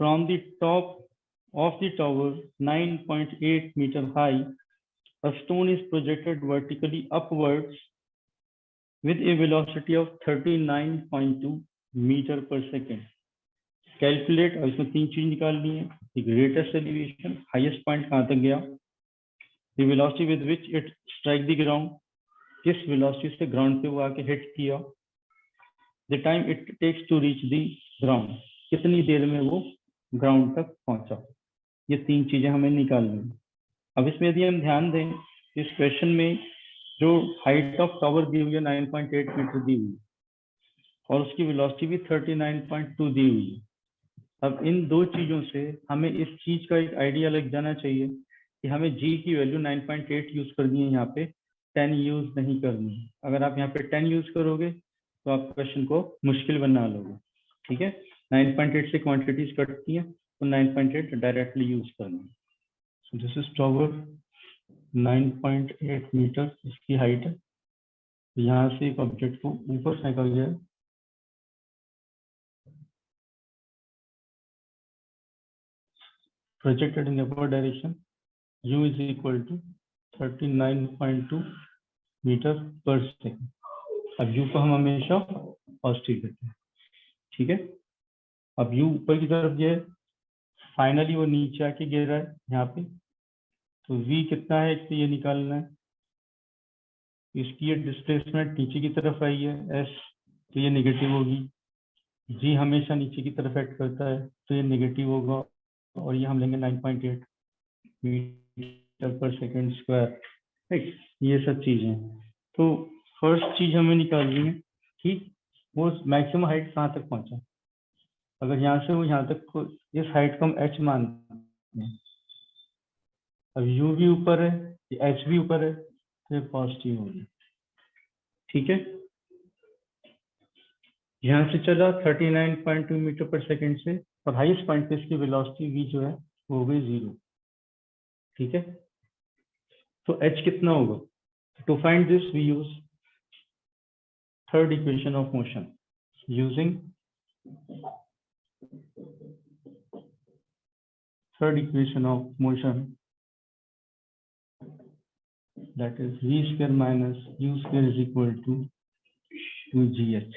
From the top of the tower, 9.8 meter high, a stone is projected vertically upwards with a velocity of 39.2 meter per second. Calculate, और इसमें 3 चीज निकालनी है. The greatest elevation, highest point कहाँ तक गया, the velocity with which it strike the ground, किस velocity से ground पे वो आके hit किया, the time it takes to reach the ground, कितनी देर में वो ground तक पहुंचा. ये 3 चीजें हमें निकालनी है. अब इसमें यदि हम ध्यान दें, इस क्वेश्चन में जो हाइट ऑफ टावर दी हुई है 9.8 मीटर दी हुई है और उसकी वेलोसिटी भी 39.2 दी हुई है. अब इन दो चीजों से हमें इस चीज का एक आइडिया लग जाना चाहिए कि हमें g की वैल्यू 9.8 यूज करनी है, यहाँ पे 10 यूज नहीं करनी है. अगर आप यहाँ पे 10 यूज करोगे तो आप क्वेश्चन को मुश्किल बना लोगे. ठीक है, 9.8 से क्वांटिटीज कटती हैं तो 9.8 डायरेक्टली यूज करना है. So this is tower 9.8 metre इसकी हाइट है. यहाँ से एक ऑब्जेक्ट को ऊपर फेंका गया है. Projected in upward direction, u is equal to 39.2 metre पर सेकेंड. अब u को हम हमेशा पॉजिटिव लेते हैं. ठीक है, अब u ऊपर की तरफ गया है, फाइनली वो नीचे आके गिर रहा है यहाँ पे, तो v कितना है इससे ये निकालना है. इसकी ये डिस्प्लेसमेंट नीचे की तरफ आई है s, तो ये नेगेटिव होगी. g हमेशा नीचे की तरफ एक्ट करता है तो ये नेगेटिव होगा, और ये हम लेंगे 9.8 मीटर पर सेकेंड स्क्वायर. राइट, ये सब चीजें. तो फर्स्ट चीज हमें निकालनी है कि वो मैक्सिमम हाइट कहाँ तक पहुंचा. अगर यहाँ से वो यहाँ तक को, इस हाइट को हम h मानते हैं. अब u भी ऊपर है, h भी ऊपर है, तो ये पॉजिटिव होगी. ठीक है, यहाँ से चला 39.2 मीटर पर सेकेंड से, और हाईएस्ट पॉइंट पे इसकी वेलोसिटी v जो है वो हो गई 0. ठीक है, तो h कितना होगा. To find this we use third equation of motion. Using third equation of motion, that is v square minus u square is equal to 2gh.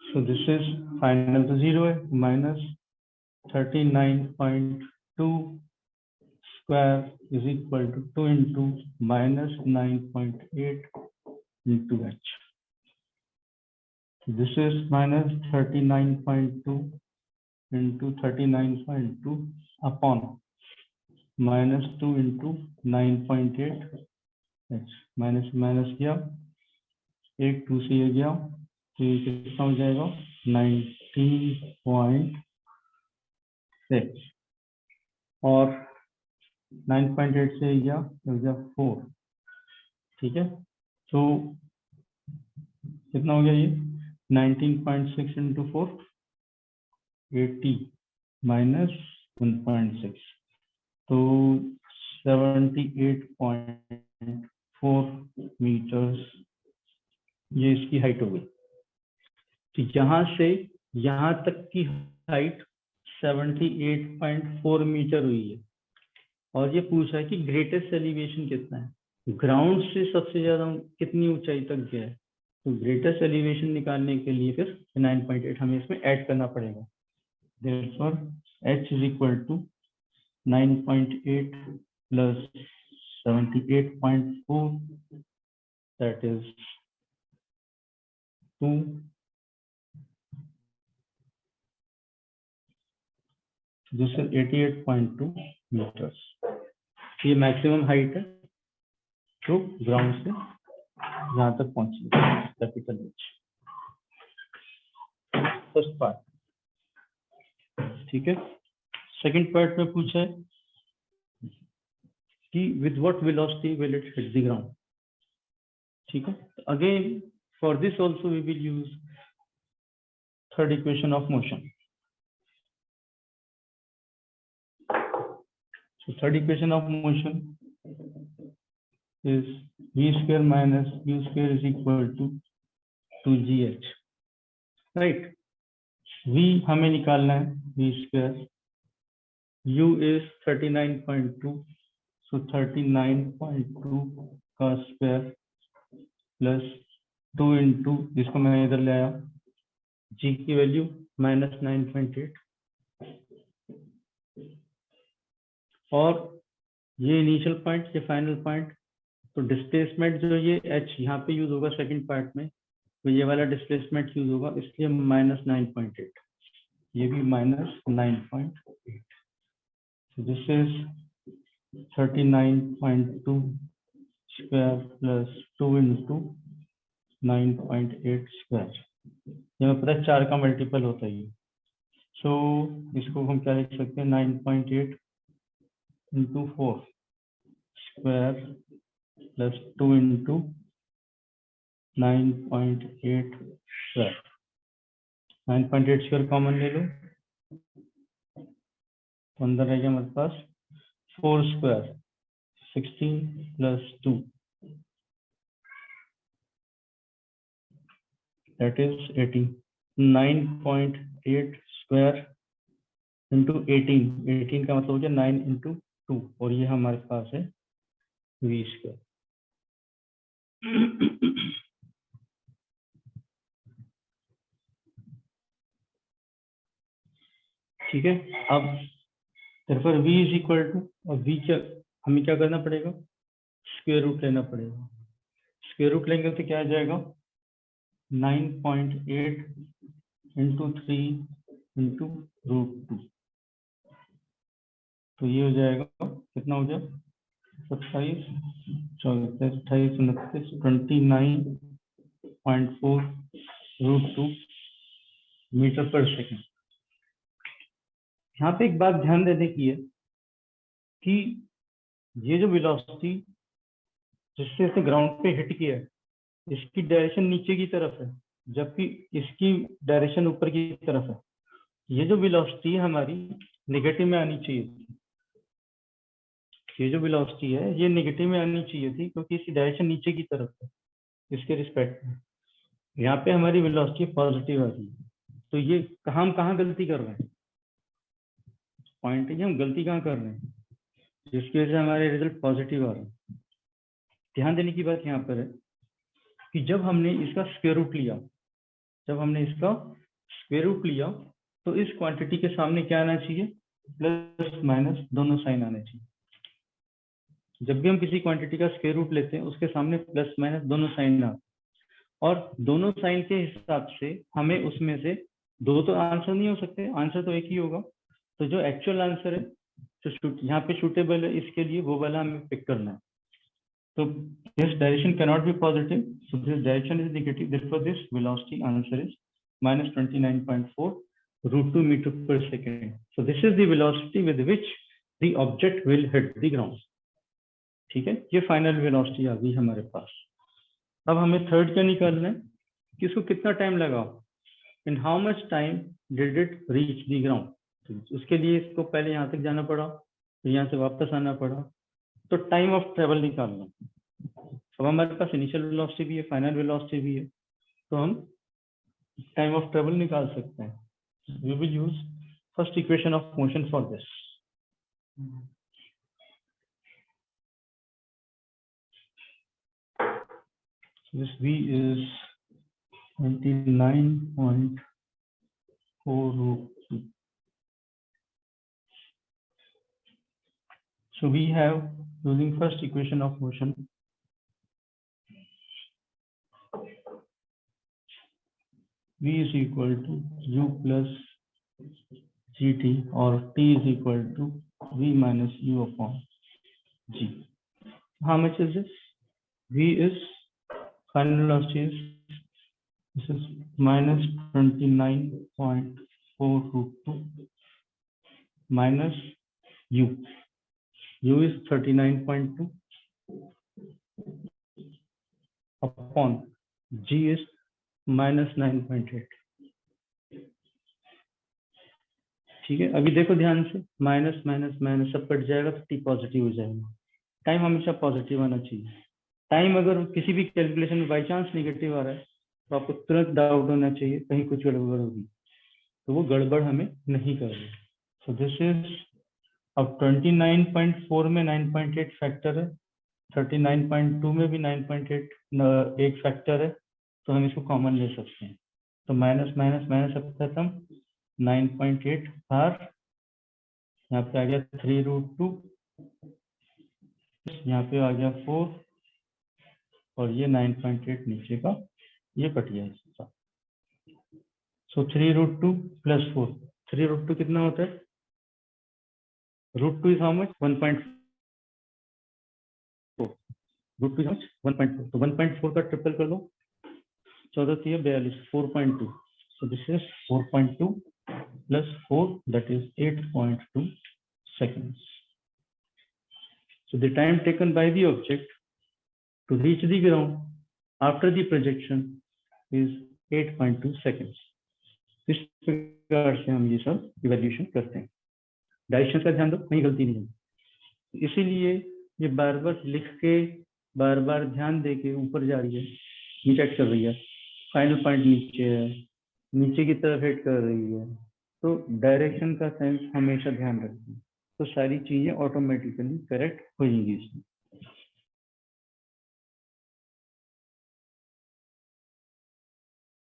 So this is final to 0 है, minus 39.2 square is equal to 2 into minus 9.8 into h. This is minus 39.2 into 39.2 upon minus 2 into 9.8 h. Minus minus किया, एक 2 से ये गया, तो ये कितना हो जाएगा 19.6, और 9.8 से ये गया तो गया 4. ठीक है, तो कितना हो गया ये 19.6 इंटू 4, 80 माइनस 1.6, तो 78.4 मीटर्स ये इसकी हाइट हो गई. तो यहाँ से यहाँ तक की हाइट 78.4 मीटर हुई है, और ये पूछा है कि ग्रेटेस्ट एलिवेशन कितना है, ग्राउंड से सबसे ज्यादा कितनी ऊंचाई तक गया है. तो ग्रेटेस्ट एलिवेशन निकालने के लिए फिर 9.8 हमें इसमें ऐड करना पड़ेगा. Therefore h is equal to 9.8 plus 78.4, that is 2. This is 88.2 meters. ये मैक्सिमम हाइट है जो ग्राउंड से यहाँ तक पहुंची है, कैपिटल एच. First part. ठीक है, सेकंड पार्ट में पूछा है कि with what velocity will it hit the ground. ठीक है, again for this also we will use third equation of motion. So third equation of motion is v square minus u square is equal to 2gh. Right? v हमें निकालना है, v square. U is 39.2, so 39.2 का square plus 2 into, जिसको मैं इधर ले आया, g की वैल्यू -9.8, और ये इनिशियल पॉइंट, ये फाइनल पॉइंट। तो डिस्प्लेसमेंट जो ये h यहाँ पे यूज होगा सेकंड पार्ट में, तो ये वाला डिस्प्लेसमेंट यूज होगा, इसलिए -9.8, ये भी -9.8। So this is 39.2 square plus 2 into 9.8 square। ये हमें पता है 4 का मल्टीपल होता है। सो इसको हम क्या लिख सकते हैं, 9.8 into 4 square plus 2 into 9.8 square। 9.8 square common ले लो, तो अंदर रहेगा हमारे पास 4 square 16 plus 2, that is 18। 9.8 square into 18 का मतलब हो गया 9 into 2, और ये हमारे पास है v स्क्वायर। ठीक है, अब therefore v is equal to, और v क्या, हमें क्या करना पड़ेगा, स्क्वायर रूट लेना पड़ेगा। स्क्वायर रूट लेंगे तो क्या आ जाएगा, 9.8 into 3 into √2, तो ये हो जाएगा, कितना हो गया, 27, 24, 28, 29, 29.4 √2 मीटर पर सेकेंड। यहाँ पे एक बात ध्यान देने की है कि ये जो वेलोसिटी जिससे इसे ग्राउंड पे हिट किया है, इसकी डायरेक्शन नीचे की तरफ है, जबकि इसकी डायरेक्शन ऊपर की तरफ है। ये जो वेलोसिटी है हमारी नेगेटिव में आनी चाहिए थी, ये जो वेलोसिटी है ये नेगेटिव में आनी चाहिए थी, क्योंकि इसकी डायरेक्शन नीचे की तरफ है इसके रिस्पेक्ट में। यहाँ पे हमारी वेलोसिटी पॉजिटिव आ रही है, तो ये हम कहाँ गलती कर रहे हैं, पॉइंट है हम गलती कहाँ कर रहे हैं, जिसकी वजह से हमारे रिजल्ट पॉजिटिव आ रहे हैं। ध्यान देने की बात यहाँ पर है कि जब हमने इसका स्क्वायर रूट लिया, तो इस क्वांटिटी के सामने क्या आना चाहिए, प्लस माइनस दोनों साइन आने चाहिए। जब भी हम किसी क्वांटिटी का स्क्वायर रूट लेते हैं, उसके सामने प्लस माइनस दोनों साइन आते हैं, और दोनों साइन के हिसाब से हमें उसमें से दो तो आंसर नहीं हो सकते, आंसर तो एक ही होगा। तो जो एक्चुअल आंसर है जो यहाँ पे शूटेबल है इसके लिए, वो वाला हमें पिक करना है। So this direction cannot be positive, so this direction is negative, therefore this velocity answer is -29.4 √2 meter per second. So this is the velocity with which the object will hit the ground. ठीक है, ये final velocity आ गई हमारे पास। अब हमें third क्या निकालना है कि इसको कितना टाइम लगा, in how much time did it reach the ground. तो उसके लिए इसको पहले यहाँ तक जाना पड़ा, फिर यहाँ से वापस आना पड़ा, तो टाइम ऑफ ट्रेवल निकालना। अब हमारे पास इनिशियल वेलोसिटी भी है, फाइनल वेलोसिटी भी है, तो हम टाइम ऑफ ट्रेवल निकाल सकते हैं। We will use first equation of motion for this. This v is 29.4 √2. So we have, using first equation of motion, v is equal to u plus gt, or t is equal to v minus u upon g. How much is this? V is final velocity is, this is -29.4 √2 minus u. U is 39.2 upon G is -9.8। ठीक है, अभी देखो ध्यान से, minus minus minus सब cut जाएगा तो T positive हो जाएगा। टाइम हमेशा पॉजिटिव आना चाहिए। टाइम अगर किसी भी कैलकुलेशन में बाई चांस निगेटिव आ रहा है तो आपको तुरंत डाउट होना चाहिए कहीं कुछ गड़बड़ होगी। तो वो गड़बड़ हमें नहीं करनी। सो दिस इज, अब 29.4 में 9.8 फैक्टर है, 39.2 में भी 9.8 एक फैक्टर है, तो हम इसको कॉमन ले सकते हैं। तो माइनस माइनस माइनस अब खत्म, 9.8 बार यहाँ पे आ गया 3√2, यहाँ पे आ गया 4, और ये 9.8 नीचे का ये कट गया इसका। सो 3√2 प्लस 4, 3√2 कितना होता है? √2 is how much? 1.4, √2 is how much? 1.4, तो 1.4 का ट्रिपल कर लो, 14 42, 4.2, so this is 4.2 plus 4, that is 8.2 seconds. So the time taken by the object to reach the ground after the projection is 8.2 seconds. इस प्रकार से हम ये सब इवैल्यूएशन करते हैं। डायरेक्शन का ध्यान दो, कहीं गलती नहीं है, इसीलिए ये बार बार लिख के बार बार ध्यान दे के ऊपर जा रही है, नीचे कर रही है, फाइनल पॉइंट नीचे है, नीचे की तरफ हेड कर रही है, तो डायरेक्शन का सेंस हमेशा ध्यान रखना, तो सारी चीजें ऑटोमेटिकली करेक्ट हो जाएंगी इसमें।